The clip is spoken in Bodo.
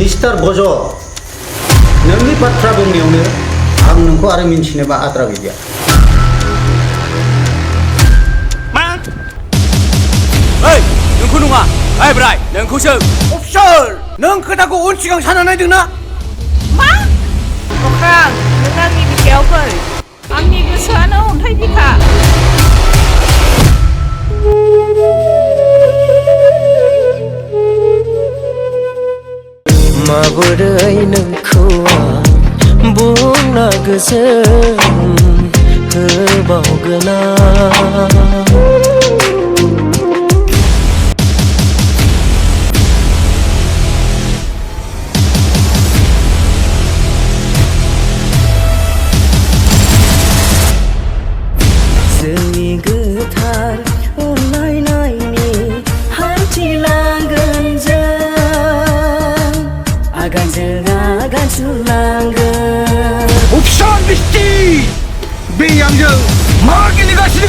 मिस्टार गज नोंनि बाथ्रा बुंनायावनो आं नोंखौ आरो मिन्थिनोबा आद्रा गैलिया मा ओइ नोंखौ नङा ओइ ब्राय नोंखौसो अफिसार नों खोथाखौ उन सिगां सानना नायदोंना मा अख्रां नों आंनि बिखायाव फै आंनि गोसोआनो अन्थाइ बिखा माबोरै नोंखौ आं बुंना गोजोन होबावगोन जोंनि गोथार अनलायनायनि हान्थिलांगोन जों आगानजों आगान सुरलांगोन अफिसार मिस्टि बे आंजों मा गेलेगासिनो